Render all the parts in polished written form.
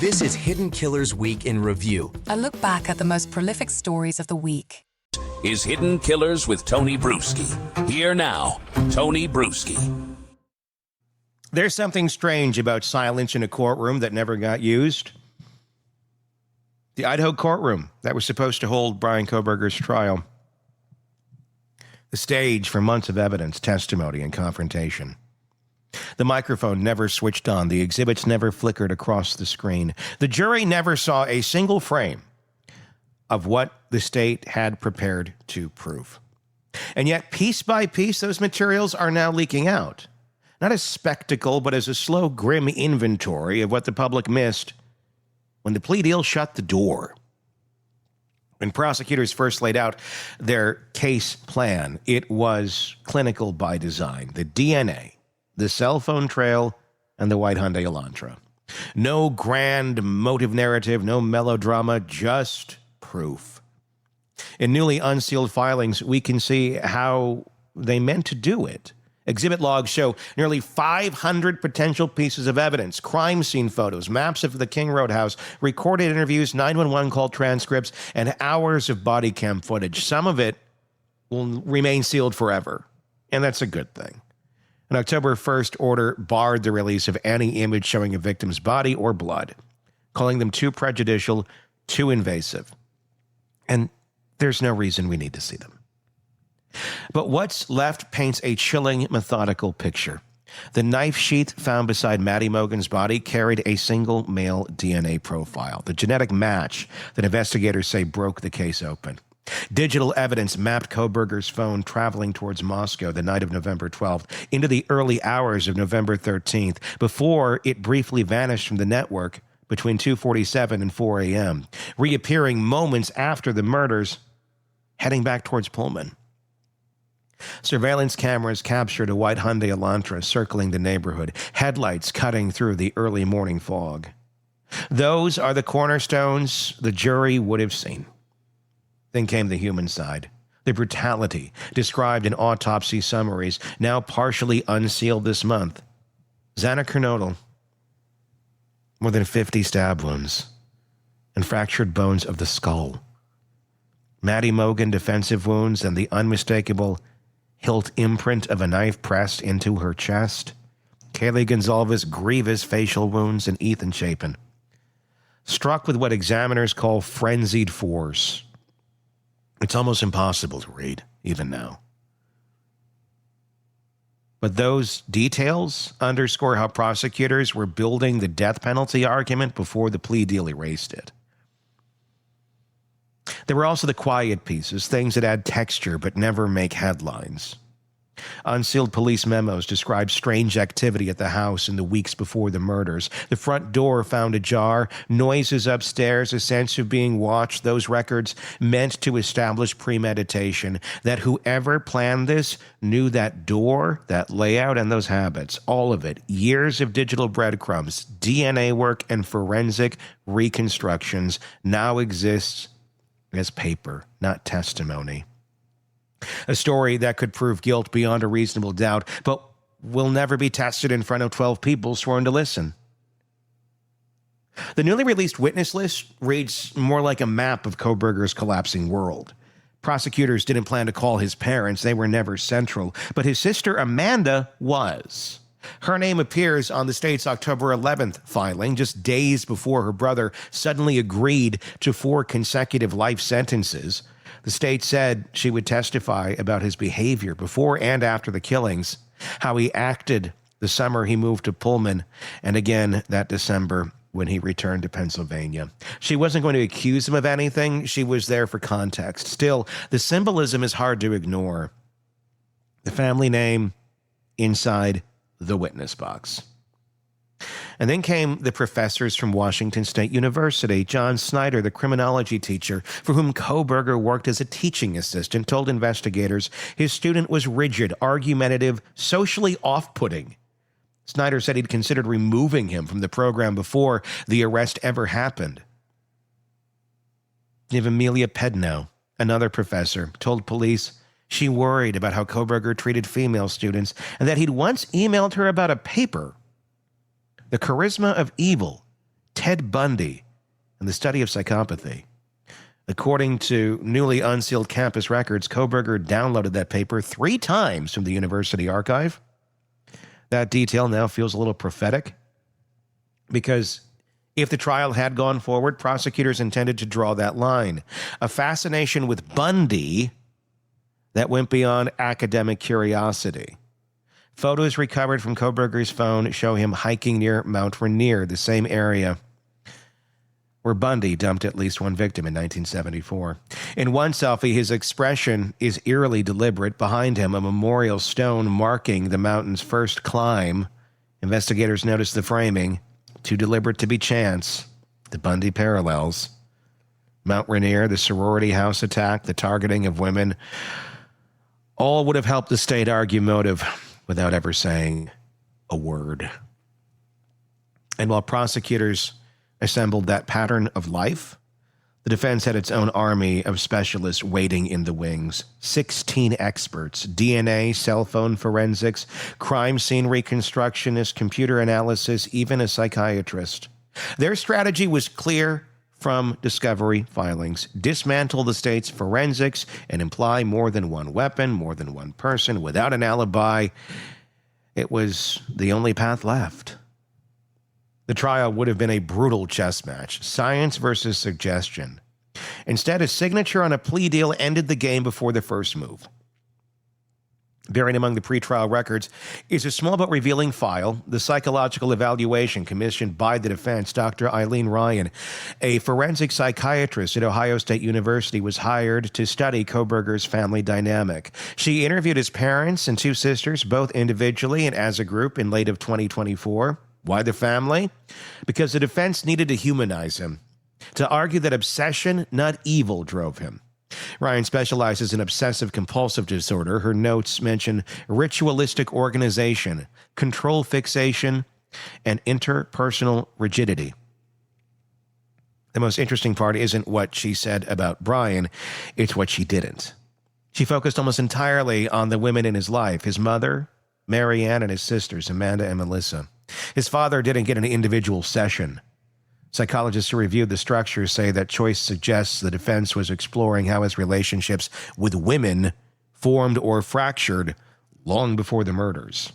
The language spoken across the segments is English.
This is Hidden Killers Week in Review. A look back at the most prolific stories of the week. Is Hidden Killers with Tony Brueski. Here now, Tony Brueski. There's something strange about silence in a courtroom that never got used. The Idaho courtroom that was supposed to hold Bryan Kohberger's trial. The stage for months of evidence, testimony, and confrontation. The microphone never switched on. The exhibits never flickered across the screen. The jury never saw a single frame of what the state had prepared to prove. And yet, piece by piece, those materials are now leaking out. Not as spectacle, but as a slow, grim inventory of what the public missed when the plea deal shut the door. When prosecutors first laid out their case plan, it was clinical by design. The DNA, the cell phone trail, and the white Hyundai Elantra. No grand motive narrative, no melodrama, just proof. In newly unsealed filings, we can see how they meant to do it. Exhibit logs show nearly 500 potential pieces of evidence, crime scene photos, maps of the King Road house, recorded interviews, 911 call transcripts, and hours of body cam footage. Some of it will remain sealed forever, and that's a good thing. An October 1st order barred the release of any image showing a victim's body or blood, calling them too prejudicial, too invasive. And there's no reason we need to see them. But what's left paints a chilling, methodical picture. The knife sheath found beside Maddie Mogen's body carried a single male DNA profile, the genetic match that investigators say broke the case open. Digital evidence mapped Kohberger's phone traveling towards Moscow the night of November 12th into the early hours of November 13th, before it briefly vanished from the network between 2:47 and 4 a.m., reappearing moments after the murders, heading back towards Pullman. Surveillance cameras captured a white Hyundai Elantra circling the neighborhood, headlights cutting through the early morning fog. Those are the cornerstones the jury would have seen. Then came the human side, the brutality described in autopsy summaries, now partially unsealed this month. Xana Kernodle, more than 50 stab wounds, and fractured bones of the skull. Maddie Mogen, defensive wounds, and the unmistakable hilt imprint of a knife pressed into her chest. Kaylee Gonzalez, grievous facial wounds, and Ethan Chapin, struck with what examiners call frenzied force. It's almost impossible to read, even now. But those details underscore how prosecutors were building the death penalty argument before the plea deal erased it. There were also the quiet pieces, things that add texture but never make headlines. Unsealed police memos describe strange activity at the house in the weeks before the murders. The front door found ajar, noises upstairs, a sense of being watched. Those records meant to establish premeditation, that whoever planned this knew that door, that layout, and those habits. All of it. Years of digital breadcrumbs, DNA work, and forensic reconstructions now exists as paper, not testimony. A story that could prove guilt beyond a reasonable doubt, but will never be tested in front of 12 people sworn to listen. The newly released witness list reads more like a map of Kohberger's collapsing world. Prosecutors didn't plan to call his parents. They were never central. But his sister Amanda was. Her name appears on the state's October 11th filing, just days before her brother suddenly agreed to 4 consecutive life sentences. The state said she would testify about his behavior before and after the killings, how he acted the summer he moved to Pullman, and again that December when he returned to Pennsylvania. She wasn't going to accuse him of anything. She was there for context. Still, the symbolism is hard to ignore. The family name inside the witness box. And then came the professors from Washington State University. John Snyder, the criminology teacher for whom Kohberger worked as a teaching assistant, told investigators his student was rigid, argumentative, socially off-putting. Snyder said he'd considered removing him from the program before the arrest ever happened. You have Amelia Pedno, another professor, told police she worried about how Kohberger treated female students and that he'd once emailed her about a paper. The charisma of evil Ted Bundy and the study of psychopathy. According to newly unsealed campus records, Kohberger downloaded that paper 3 times from the university archive. That detail now feels a little prophetic because if the trial had gone forward, prosecutors intended to draw that line. A fascination with Bundy that went beyond academic curiosity. Photos recovered from Kohberger's phone show him hiking near Mount Rainier, the same area where Bundy dumped at least one victim in 1974. In one selfie, his expression is eerily deliberate. Behind him, a memorial stone marking the mountain's first climb. Investigators noticed the framing. Too deliberate to be chance. The Bundy parallels. Mount Rainier, the sorority house attack, the targeting of women, all would have helped the state argue motive without ever saying a word. And while prosecutors assembled that pattern of life, the defense had its own army of specialists waiting in the wings. 16 experts, DNA, cell phone forensics, crime scene reconstructionists, computer analysis, even a psychiatrist. Their strategy was clear from discovery filings. Dismantle the state's forensics and imply more than one weapon, more than one person, without an alibi. It was the only path left. The trial would have been a brutal chess match, science versus suggestion. Instead, a signature on a plea deal ended the game before the first move. Buried among the pretrial records is a small but revealing file, the psychological evaluation commissioned by the defense. Dr. Eileen Ryan, a forensic psychiatrist at Ohio State University, was hired to study Kohberger's family dynamic. She interviewed his parents and 2 sisters, both individually and as a group, in late of 2024. Why the family? Because the defense needed to humanize him, to argue that obsession, not evil, drove him. Ryan specializes in obsessive-compulsive disorder. Her notes mention ritualistic organization, control fixation, and interpersonal rigidity. The most interesting part isn't what she said about Bryan, it's what she didn't. She focused almost entirely on the women in his life, his mother, Marianne, and his sisters, Amanda and Melissa. His father didn't get an individual session. Psychologists who reviewed the structure say that choice suggests the defense was exploring how his relationships with women formed or fractured long before the murders.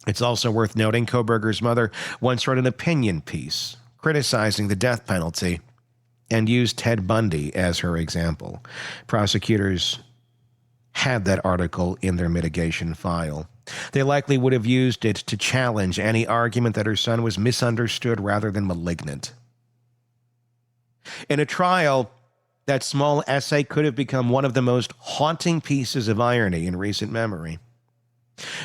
It's also worth noting Kohberger's mother once wrote an opinion piece criticizing the death penalty and used Ted Bundy as her example. Prosecutors had that article in their mitigation file. They likely would have used it to challenge any argument that her son was misunderstood rather than malignant. In a trial, that small essay could have become one of the most haunting pieces of irony in recent memory.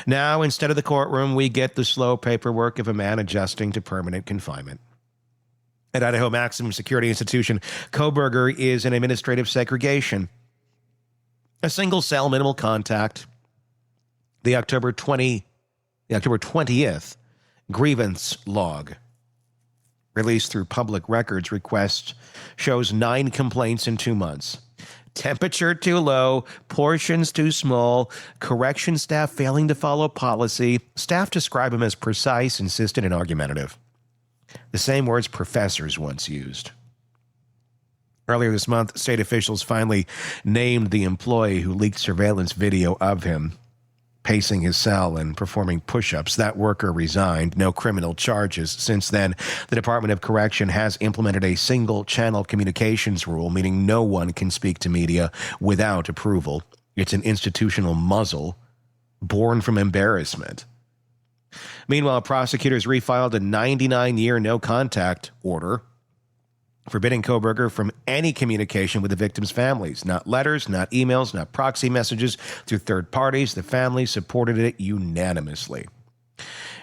Now, instead of the courtroom, we get the slow paperwork of a man adjusting to permanent confinement. At Idaho Maximum Security Institution, Kohberger is in administrative segregation. A single cell, minimal contact. The October 20th grievance log, released through public records request, shows 9 complaints in 2 months. Temperature too low, portions too small, correction staff failing to follow policy. Staff describe him as precise, insistent, and argumentative. The same words professors once used. Earlier this month, state officials finally named the employee who leaked surveillance video of him pacing his cell and performing push-ups. That worker resigned. No criminal charges. Since then, the Department of Correction has implemented a single-channel communications rule, meaning no one can speak to media without approval. It's an institutional muzzle born from embarrassment. Meanwhile, prosecutors refiled a 99-year no-contact order forbidding Kohberger from any communication with the victims' families. Not letters, not emails, not proxy messages through third parties. The family supported it unanimously.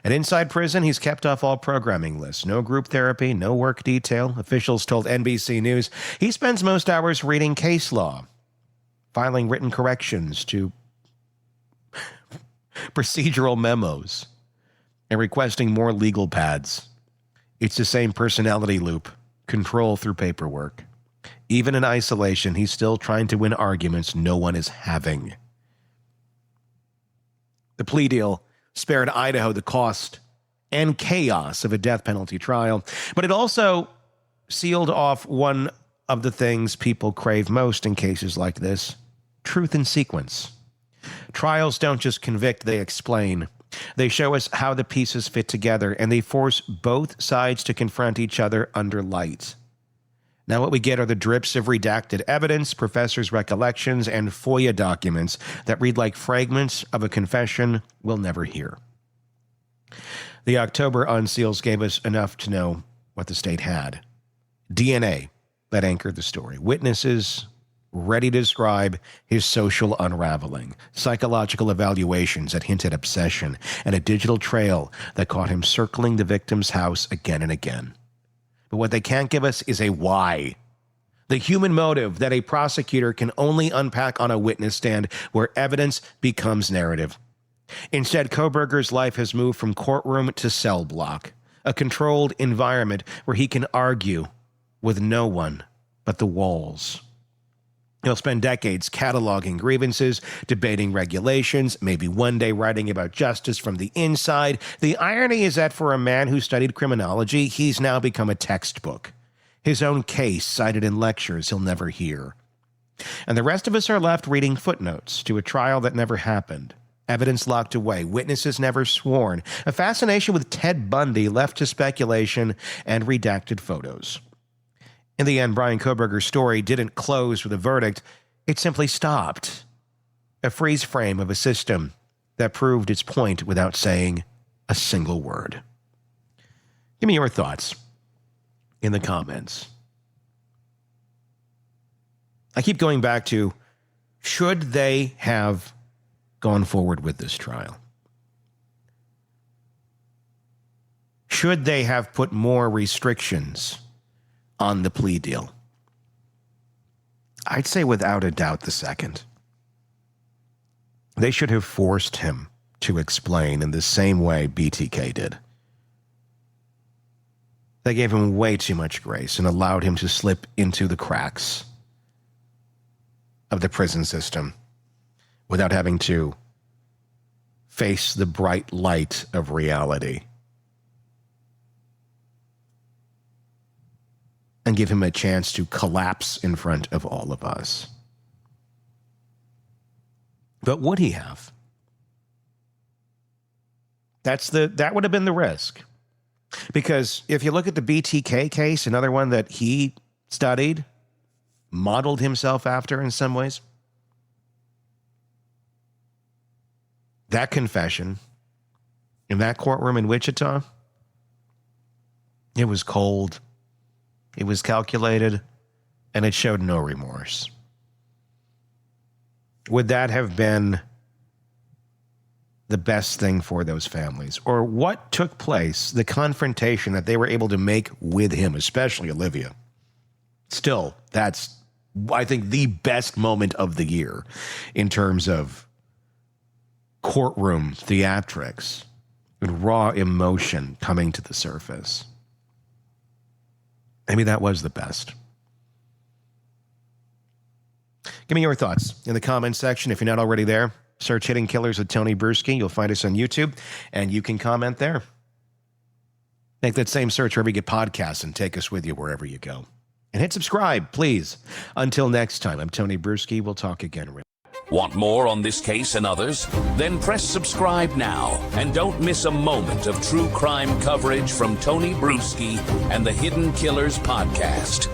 And inside prison, he's kept off all programming lists. No group therapy, no work detail. Officials told NBC News he spends most hours reading case law, filing written corrections to procedural memos, and requesting more legal pads. It's the same personality loop. Control through paperwork. Even in isolation, he's still trying to win arguments no one is having. The plea deal spared Idaho the cost and chaos of a death penalty trial. But it also sealed off one of the things people crave most in cases like this: truth in sequence. Trials don't just convict, they explain. They show us how the pieces fit together, and they force both sides to confront each other under light. Now what we get are the drips of redacted evidence, professors' recollections, and FOIA documents that read like fragments of a confession we'll never hear. The October Unseals gave us enough to know what the state had. DNA that anchored the story. Witnesses ready to describe his social unraveling. Psychological evaluations that hint at obsession. And a digital trail that caught him circling the victim's house again and again. But what they can't give us is a why. The human motive that a prosecutor can only unpack on a witness stand where evidence becomes narrative. Instead, Kohberger's life has moved from courtroom to cell block, a controlled environment where he can argue with no one but the walls. He'll spend decades cataloging grievances, debating regulations, maybe one day writing about justice from the inside. The irony is that for a man who studied criminology, he's now become a textbook. His own case cited in lectures he'll never hear. And the rest of us are left reading footnotes to a trial that never happened. Evidence locked away, witnesses never sworn, a fascination with Ted Bundy left to speculation, and redacted photos. In the end, Bryan Kohberger's story didn't close with a verdict. It simply stopped. A freeze frame of a system that proved its point without saying a single word. Give me your thoughts in the comments. I keep going back to, should they have gone forward with this trial? Should they have put more restrictions on the plea deal? I'd say without a doubt the second. They should have forced him to explain in the same way BTK did. They gave him way too much grace and allowed him to slip into the cracks of the prison system without having to face the bright light of reality. And give him a chance to collapse in front of all of us. But would he have? That would have been the risk. Because if you look at the BTK case, another one that he studied, modeled himself after in some ways, that confession in that courtroom in Wichita, it was cold. It was calculated, and it showed no remorse. Would that have been the best thing for those families? Or what took place, the confrontation that they were able to make with him, especially Olivia? Still, that's, I think, the best moment of the year in terms of courtroom theatrics and raw emotion coming to the surface. Maybe that was the best. Give me your thoughts in the comments section. If you're not already there, search Hidden Killers with Tony Brueski. You'll find us on YouTube, and you can comment there. Make that same search wherever you get podcasts and take us with you wherever you go. And hit subscribe, please. Until next time, I'm Tony Brueski. We'll talk again. Want more on this case and others? Then press subscribe now and don't miss a moment of true crime coverage from Tony Brueski and the Hidden Killers podcast.